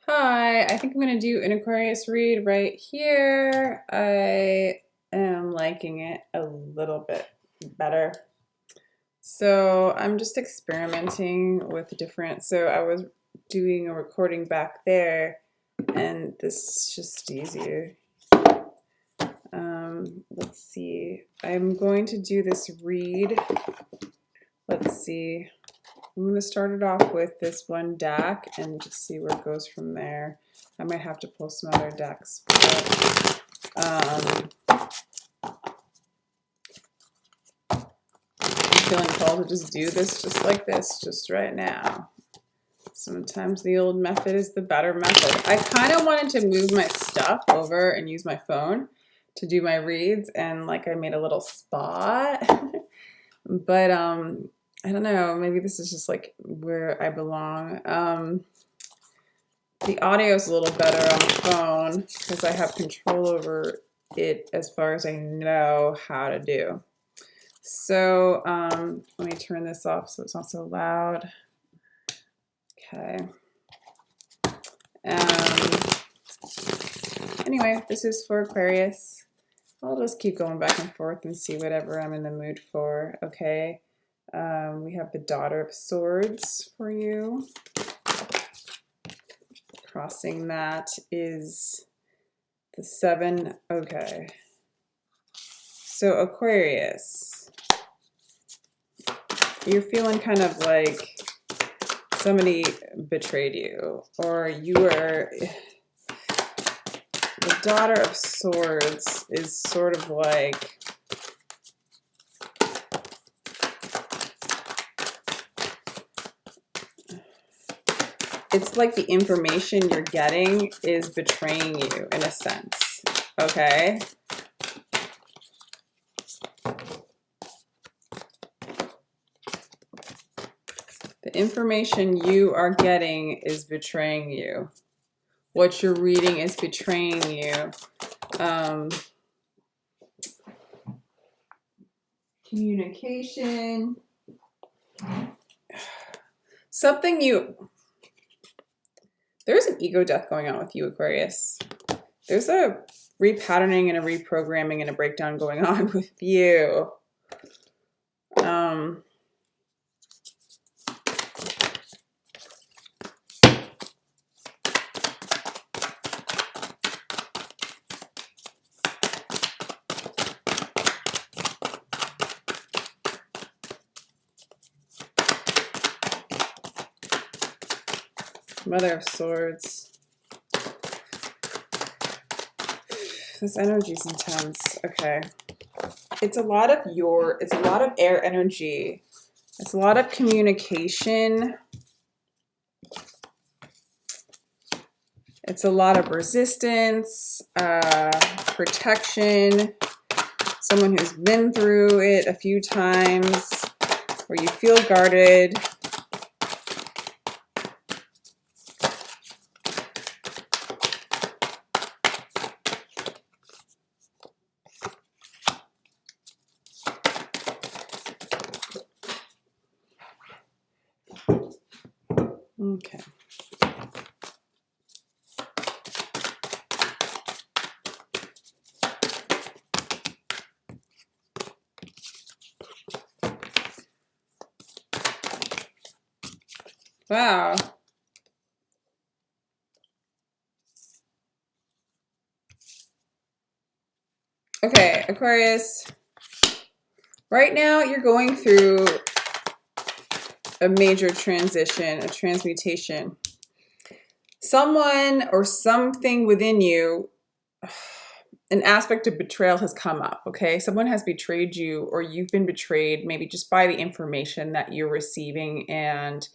Hi, I think I'm going to do an Aquarius read right here. I am liking it a little bit better. So I'm just experimenting with different, so I was doing a recording back there and this is just easier. Let's see. I'm going to do this read. Let's see. I'm going to start it off with this one deck and just see where it goes from there. I might have to pull some other decks, but I'm feeling called to just do this just like this, just right now. Sometimes the old method is the better method. I kind of wanted to move my stuff over and use my phone to do my reads, and like I made a little spot. But I don't know, maybe this is just like where I belong. The audio is a little better on the phone because I have control over it as far as I know how to do. So let me turn this off so it's not so loud. Okay. Anyway, this is for Aquarius. I'll just keep going back and forth and see whatever I'm in the mood for. Okay. We have the Daughter of Swords for you. Crossing that is the 7. Okay. So Aquarius, you're feeling kind of like somebody betrayed you, or you were, the Daughter of Swords is sort of like, it's like the information you're getting is betraying you in a sense, okay? The information you are getting is betraying you. What you're reading is betraying you. Communication. Something there's an ego death going on with you, Aquarius. There's a repatterning and a reprogramming and a breakdown going on with you. Mother of Swords. This energy is intense. Okay. It's a lot of air energy. It's a lot of communication. It's a lot of resistance, protection. Someone who's been through it a few times, where you feel guarded. Okay. Wow. Okay, Aquarius. Right now, you're going through a major transition, a transmutation. Someone or something within you, an aspect of betrayal has come up, okay? Someone has betrayed you, or you've been betrayed, maybe just by the information that you're receiving, and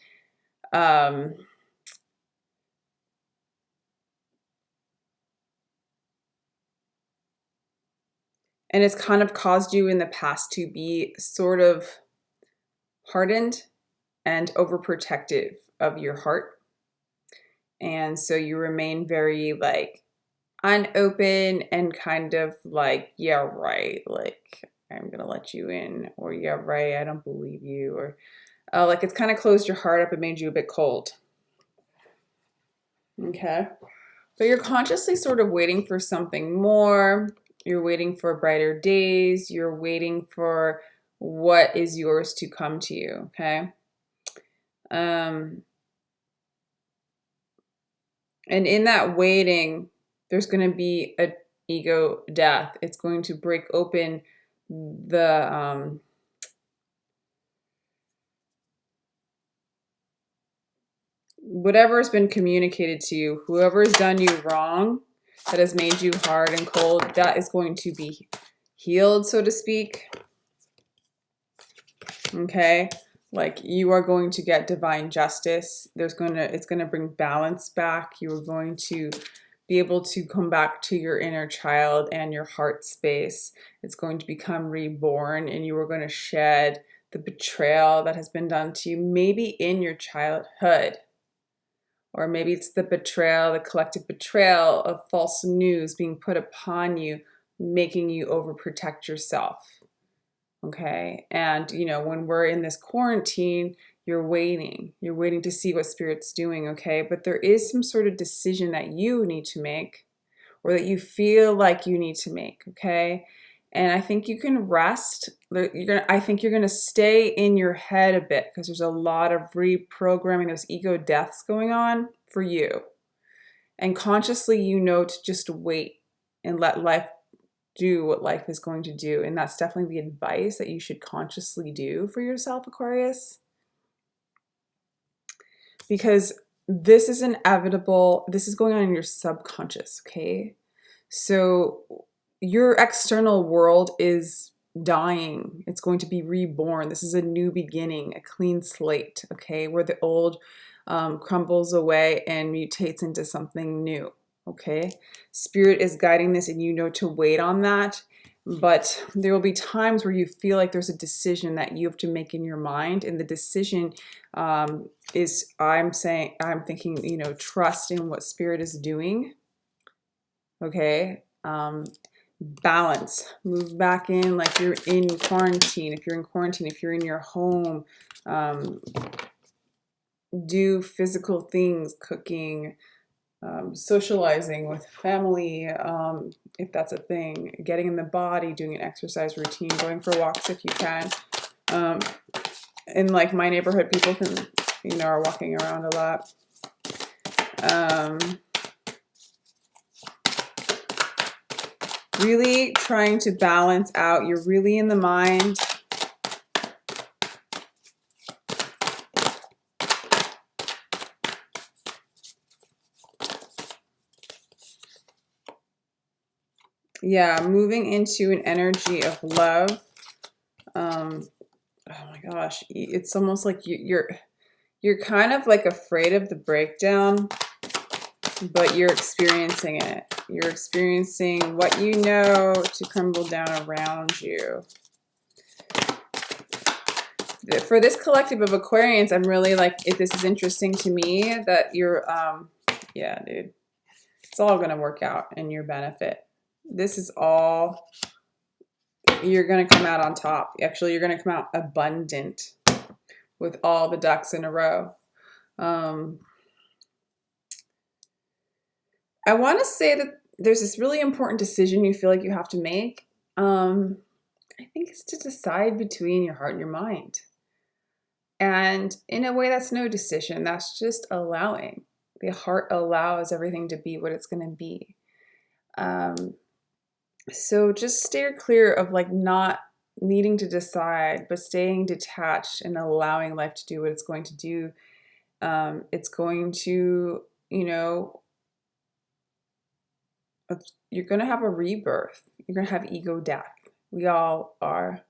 it's kind of caused you in the past to be sort of hardened and overprotective of your heart. And so you remain very like unopen and kind of like, yeah, right, like I'm gonna let you in, or yeah, right, I don't believe you, or like it's kind of closed your heart up and made you a bit cold. Okay. But you're consciously sort of waiting for something more. You're waiting for brighter days. You're waiting for what is yours to come to you. Okay. And in that waiting, there's going to be an ego death. It's going to break open the whatever has been communicated to you, whoever has done you wrong, that has made you hard and cold, that is going to be healed, so to speak. Okay? Like, you are going to get divine justice. It's going to bring balance back. You are going to be able to come back to your inner child and your heart space. It's going to become reborn, and you are going to shed the betrayal that has been done to you, maybe in your childhood. Or maybe it's the betrayal, the collective betrayal of false news being put upon you, making you overprotect yourself. Okay. And, when we're in this quarantine, you're waiting to see what Spirit's doing. Okay. But there is some sort of decision that you need to make, or that you feel like you need to make. Okay. And I think you can rest. I think you're going to stay in your head a bit, because there's a lot of reprogramming, those ego deaths going on for you. And consciously, to just wait and let life do what life is going to do. And that's definitely the advice that you should consciously do for yourself, Aquarius. Because this is inevitable. This is going on in your subconscious, okay? So your external world is dying. It's going to be reborn. This is a new beginning, a clean slate, okay? Where the old crumbles away and mutates into something new. Okay, Spirit is guiding this, and to wait on that. But there will be times where you feel like there's a decision that you have to make in your mind, and the decision is, I'm thinking, trust in what Spirit is doing. Okay, balance, move back in, like you're in quarantine. If you're in quarantine, if you're in your home, do physical things, cooking. Socializing with family, if that's a thing, getting in the body, doing an exercise routine, going for walks if you can. In like my neighborhood, people are walking around a lot. Really trying to balance out. You're really in the mind. Yeah, moving into an energy of love. Oh my gosh, it's almost like you're kind of like afraid of the breakdown, but you're experiencing it. You're experiencing what you know to crumble down around you. For this collective of Aquarians, I'm really like, this is interesting to me that you're, yeah, dude, it's all going to work out in your benefit. This is all, you're going to come out on top. Actually, you're going to come out abundant with all the ducks in a row. I want to say that there's this really important decision you feel like you have to make. I think it's to decide between your heart and your mind. And in a way, that's no decision. That's just allowing. The heart allows everything to be what it's going to be. So just steer clear of like not needing to decide, but staying detached and allowing life to do what it's going to do. It's going to, you're going to have a rebirth. You're going to have ego death. We all are.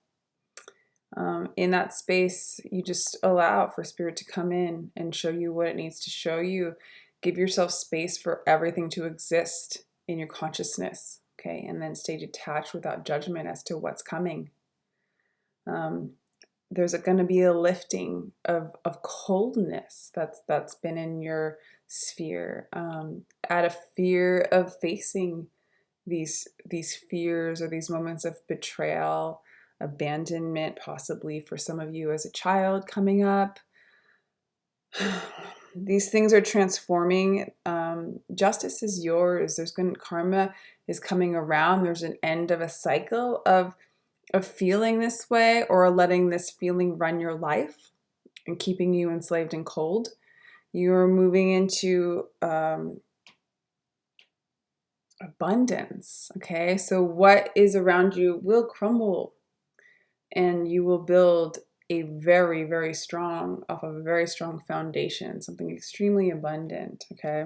In that space, you just allow for Spirit to come in and show you what it needs to show you. Give yourself space for everything to exist in your consciousness, okay? And then stay detached without judgment as to what's coming. There's going to be a lifting of coldness that's been in your sphere, out of fear of facing these fears or these moments of betrayal, abandonment, possibly for some of you as a child coming up. These things are transforming. Justice is yours. Karma is coming around. There's an end of a cycle of feeling this way, or letting this feeling run your life and keeping you enslaved and cold. You're moving into abundance. Okay, so what is around you will crumble, and you will build a very, very strong, off of a very strong foundation, something extremely abundant. Okay,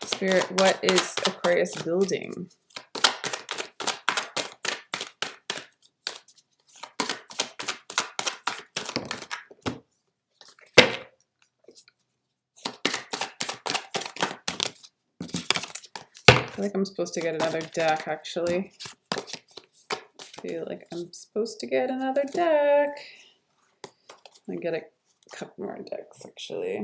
Spirit, what is Aquarius building? I feel like I'm supposed to get another deck, actually. I feel like I'm supposed to get another deck. I get a couple more decks, actually.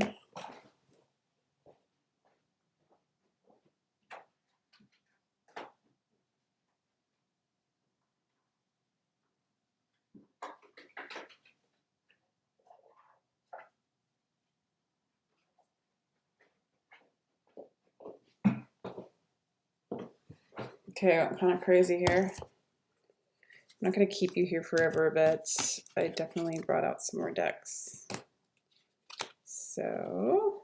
Okay, I'm kind of crazy here. I'm not going to keep you here forever, but I definitely brought out some more decks. So,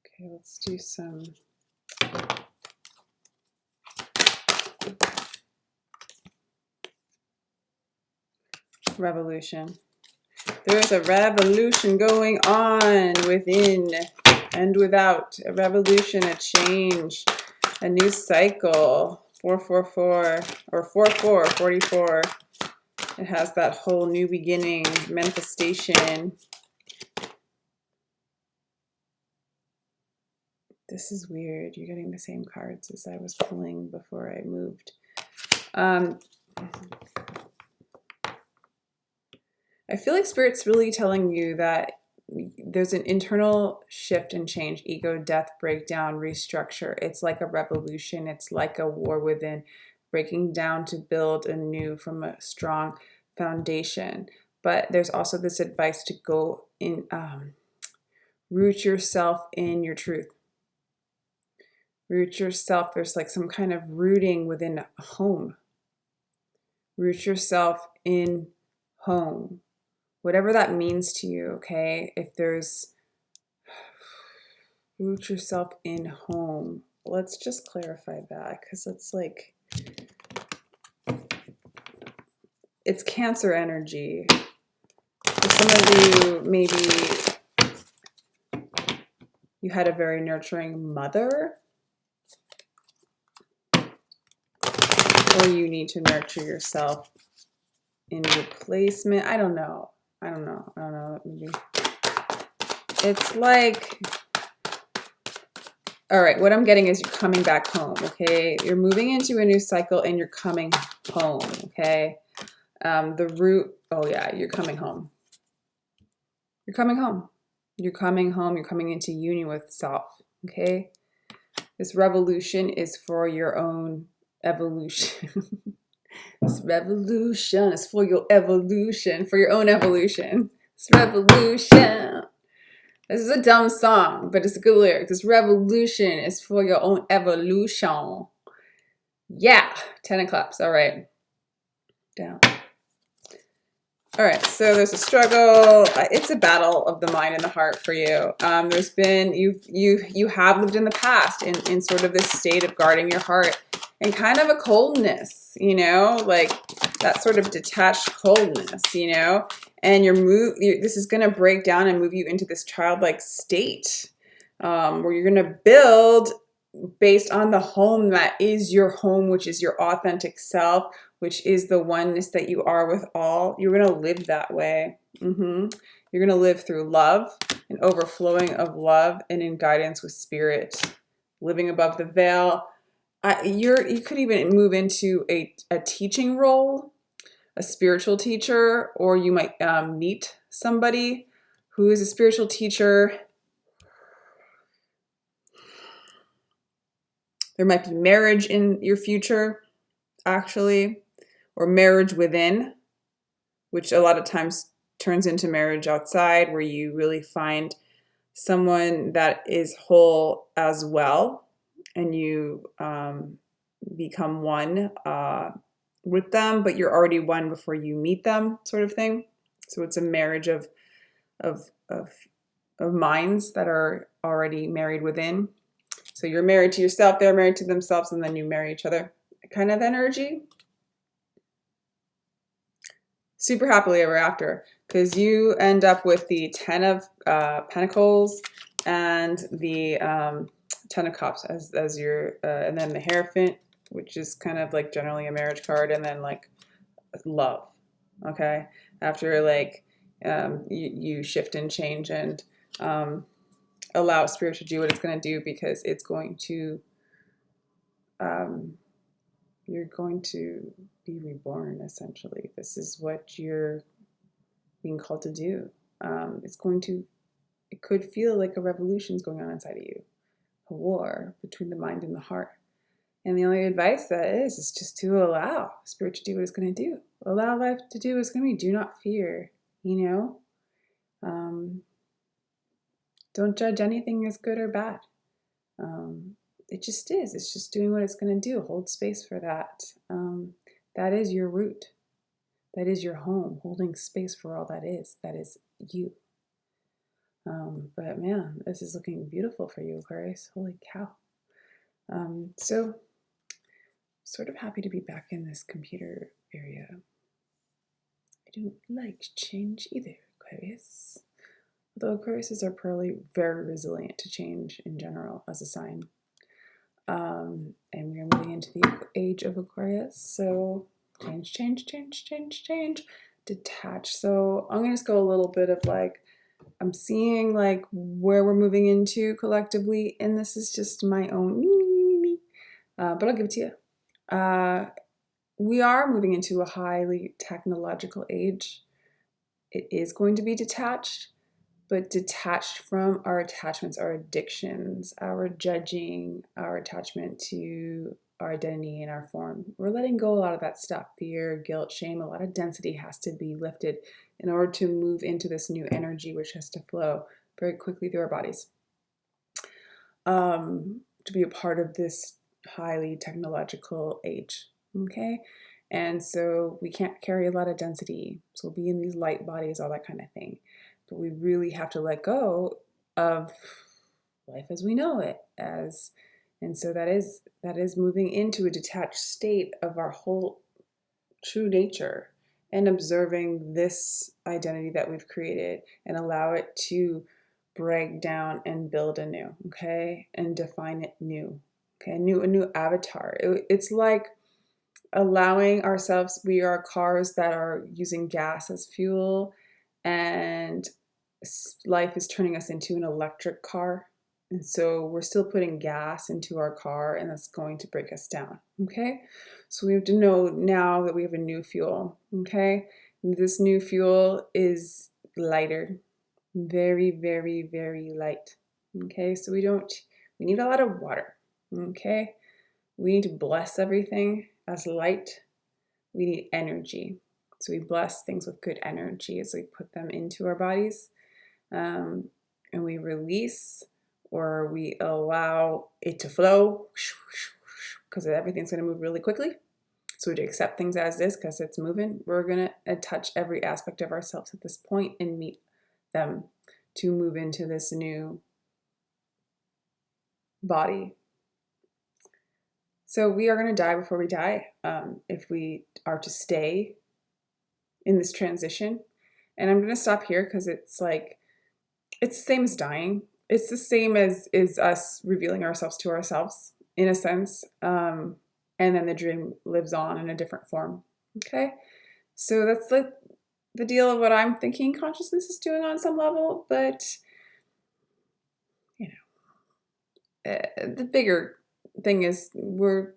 okay, let's do some revolution. There's a revolution going on within and without. A revolution, a change, a new cycle. 444 or 44. It has that whole new beginning, manifestation. This is weird. You're getting the same cards as I was pulling before I moved. I feel like Spirit's really telling you that there's an internal shift and change, ego, death, breakdown, restructure. It's like a revolution. It's like a war within, breaking down to build anew from a strong foundation. But there's also this advice to go in, root yourself in your truth. Root yourself. There's like some kind of rooting within home. Root yourself in home. Whatever that means to you, okay? If there's, root yourself in home. Let's just clarify that, because it's like, it's Cancer energy. For some of you, maybe you had a very nurturing mother, or you need to nurture yourself in replacement. I don't know. Maybe. It's like, all right, what I'm getting is you're coming back home, okay? You're moving into a new cycle and you're coming home, okay? The root, oh yeah, you're coming home. You're coming home. You're coming home. You're coming into union with self, okay? This revolution is for your own evolution. This revolution is for your evolution, for your own evolution. This revolution. This is a dumb song, but it's a good lyric. This revolution is for your own evolution. Yeah, 10 of Cups. All right. Down. All right, so there's a struggle. It's a battle of the mind and the heart for you. There's been, you have lived in the past in sort of this state of guarding your heart and kind of a coldness, you know, like that sort of detached coldness, you know, and this is going to break down and move you into this childlike state where you're going to build based on the home that is your home, which is your authentic self, which is the oneness that you are with all. You're going to live that way. You're going to live through love and overflowing of love and in guidance with spirit, living above the veil. You could even move into a teaching role, a spiritual teacher, or you might meet somebody who is a spiritual teacher. There might be marriage in your future, actually. or marriage within, which a lot of times turns into marriage outside, where you really find someone that is whole as well, and you become one with them, but you're already one before you meet them, sort of thing. So it's a marriage of of of, of minds that are already married within. So you're married to yourself, they're married to themselves, and then you marry each other, kind of energy. Super happily ever after, because you end up with the 10 of Pentacles and the 10 of Cups as your, and then the Hierophant, which is kind of like generally a marriage card, and then like love. Okay, after like you shift and change and allow Spirit to do what it's going to do, because it's going to you're going to be reborn, essentially. This is what you're being called to do. It could feel like a revolution is going on inside of you, a war between the mind and the heart. And the only advice that is just to allow Spirit to do what it's going to do. Allow life to do what it's going to be. Do not fear, Don't judge anything as good or bad. It just is. It's just doing what it's going to do. Hold space for that. That is your root. That is your home, holding space for all that is. That is you. But man, this is looking beautiful for you, Aquarius. Holy cow. So sort of happy to be back in this computer area. I don't like change either, Aquarius. Although Aquariuses are probably very resilient to change in general as a sign. And we're moving into the age of Aquarius. So change, detach. So I'm going to just go a little bit of like, I'm seeing like where we're moving into collectively, and this is just my own me. But I'll give it to you. We are moving into a highly technological age. It is going to be detached, but detached from our attachments, our addictions, our judging, our attachment to our identity and our form. We're letting go a lot of that stuff, fear, guilt, shame. A lot of density has to be lifted in order to move into this new energy, which has to flow very quickly through our bodies. To be a part of this highly technological age, okay? And so we can't carry a lot of density. So we'll be in these light bodies, all that kind of thing. But we really have to let go of life as we know it, and so that is moving into a detached state of our whole true nature, and observing this identity that we've created and allow it to break down and build anew, okay, and define it new, okay, a new avatar. It's like allowing ourselves, we are cars that are using gas as fuel, and life is turning us into an electric car. And so we're still putting gas into our car, and that's going to break us down, okay? So we have to know now that we have a new fuel, okay? And this new fuel is lighter, very, very, very light, okay? So we need a lot of water, okay? We need to bless everything as light. We need energy. So we bless things with good energy as we put them into our bodies. And we release, or we allow it to flow, because everything's going to move really quickly. So we accept things as is because it's moving. We're going to touch every aspect of ourselves at this point and meet them to move into this new body. So we are going to die before we die, if we are to stay in this transition. And I'm going to stop here because it's like, it's the same as dying. It's the same as us revealing ourselves to ourselves, in a sense. And then the dream lives on in a different form. Okay? So that's like the deal of what I'm thinking consciousness is doing on some level. But, the bigger thing is we're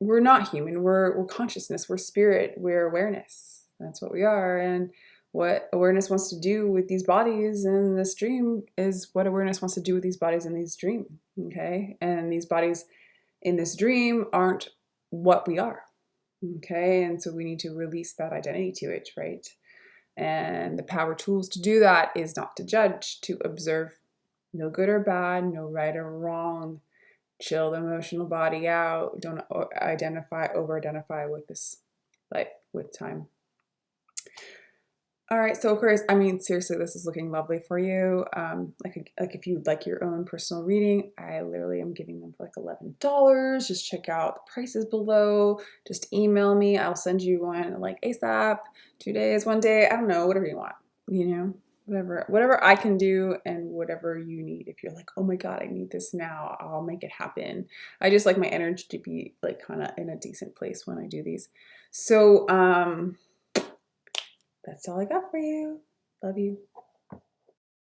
not human. We're consciousness. We're spirit. We're awareness. That's what we are. And what awareness wants to do with these bodies in this dream is what awareness wants to do with these bodies in these dream. Okay? And these bodies in this dream aren't what we are. Okay, and so we need to release that identity to it, right? And the power tools to do that is not to judge, to observe. No good or bad, no right or wrong. Chill the emotional body out. Don't over-identify with this life, with time. All right, so Aquarius, I mean, seriously, this is looking lovely for you. Like if you'd like your own personal reading, I literally am giving them for like $11. Just check out the prices below. Just email me. I'll send you one like ASAP, 2 days, 1 day. I don't know, whatever you want. You know, whatever I can do and whatever you need. If you're like, oh my God, I need this now, I'll make it happen. I just like my energy to be like kind of in a decent place when I do these. So, that's all I got for you. Love you.